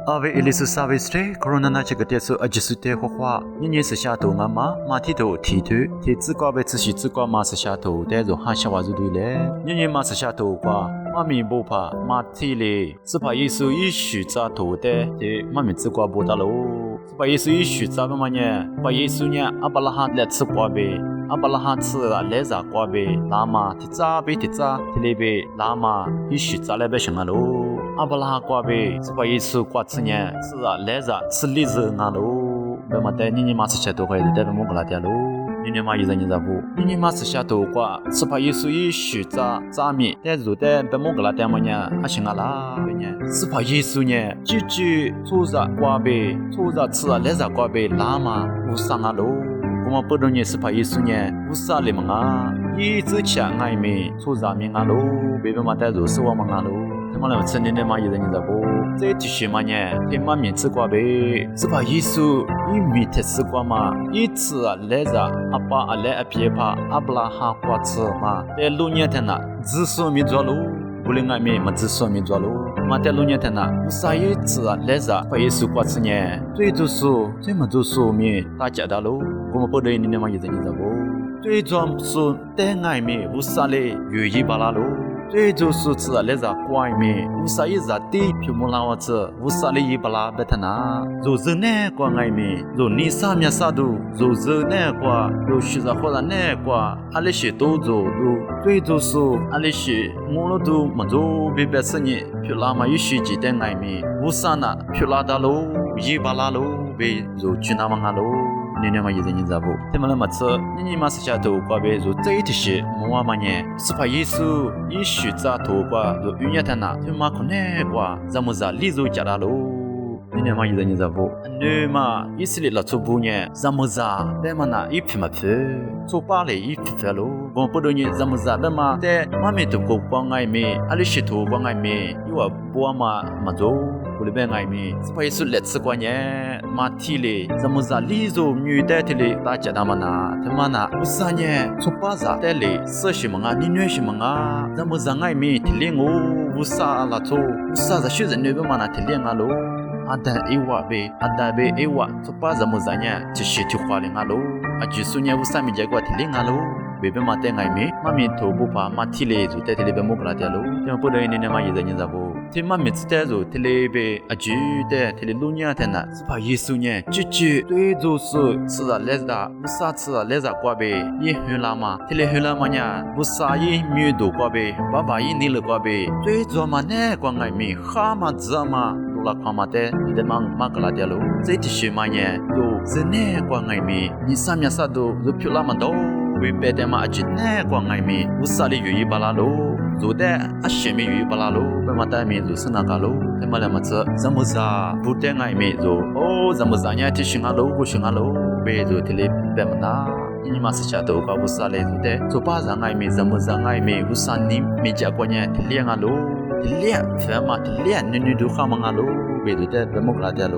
Ave Elisu Savestre, Corona Chagatesu Ajusute Hoa, Nini Sashato Mama, Matito Titu, Tizukwa Betsushi Tsukwa Masashato, Dezo Hashawazudule, Nini Masashato, Mami Bopa, Matile, Supa Yesu Ishu Zato de, Mami Tsukwa Bodalo, Supa Yesu Ishu Zabamania, Payesunia, Abalahat Let Sukwabe. Abalahan Tsura Leza Kwabe, Lama, Tiza, Betiza, Telebe, Lama, Ishu Zalebe Shangalo, Abalaha Kwabe, Supa Yesu Quatsinia, Tsura Leza, Tsiliz Nalo, Bemate Nini Masashato, the Devil Moglatalo, Ninima Izanizabu, Nini Masashato, Supa Yesu Ishu Zami, Dezude, Bemoglatamania, Ashingala, Supa Yesunia, Chichi, Tuza Kwabe, Tuza Tsura Leza Kwabe, Lama, Usangalo. 我们不懂你是怕耶稣呢，无啥嘞嘛啊！一直抢爱me，出啥命啊喽？别别嘛带入是我们啊喽。他妈的，成年的嘛一人你知不？这继续嘛呢？他妈面子瓜呗，是怕耶稣一米特斯瓜嘛，一次啊来着，阿爸阿来阿别怕阿布拉哈瓜子嘛，在路年天呐，自说没做喽。 不能爱me，么自说没做喽。嘛在路年天呐，无啥一次啊来着，怕耶稣瓜子呢，最就是最么就是me大家的喽。 我们不对你那么一人一着不，最终是带爱me无啥嘞，愿意巴拉喽。最就是吃来着怪me，无啥一着地皮木拉我吃，无啥嘞一巴拉别他那。若是那个爱me，若你啥面啥都，若是那个，若是在或者那个，阿里些都做都，最就是阿里些我们都么做别别事呢，皮拉嘛有些几带爱me，无啥呢，皮拉达喽，一巴拉喽，别若去那么阿喽。 你那么一人一着不？他们那么吃，你嘛是下头瓜呗？如这一些，我嘛呢，是怕耶稣一许在头瓜，如预约他那，他嘛可能瓜，咱们在里头加了喽。你那么一人一着不？你嘛以色列了出不呢？咱们在别嘛那一批嘛批，出巴嘞一批批喽。我不懂你咱们在别嘛，在嘛没头过光爱me，阿里些头光爱me，因为不嘛做。 不里边爱me，是怕耶稣来吃过呢，马蹄嘞，咱们在里头女的的嘞，大家他们呐，他们呐，不是呢，出巴扎的嘞，是什么啊？你女什么啊？咱们在爱me，提领我，不啥拉错，不啥在学人那边嘛那提领啊喽，阿达一瓦呗，阿达呗一瓦，出巴咱们在呢，就是提花领啊喽，阿就是呢，不啥米结果提领啊喽。 bebe mate ngai me mami to bu pa matile zu te tele be mo kala te lo te po de ni ne ma ye nya za bo te mami te zo tele be aju de tele lu nya te na pa yesu nye chi chi tui zo su si da le da bu sa si da le za kwa be ye hu la ma tele hu la ma nya bu sa ye myu do kwa be ba ba ye ni le kwa be tui zo ma ne kwa ngai me ha ma za ma la khama te de mang ma kala te lo zai ti shi ma nye zo zene kwa ngai me ni sa mya sa do zo pyu la ma do 为别的嘛，今年光爱me，无啥哩愿意巴拉喽，做的阿些me愿意巴拉喽，别嘛带me做是那个喽，他妈的嘛子，怎么咋不带爱me做？哦，怎么咋呢？提醒阿喽，不醒阿喽，别做提哩别么那，你嘛是下头个无啥哩做的，做把让爱me，怎么让爱me，无啥你没见过呢？提哩阿喽，提哩，反嘛提哩，女女都好嘛阿喽，别做的别么个啦的喽。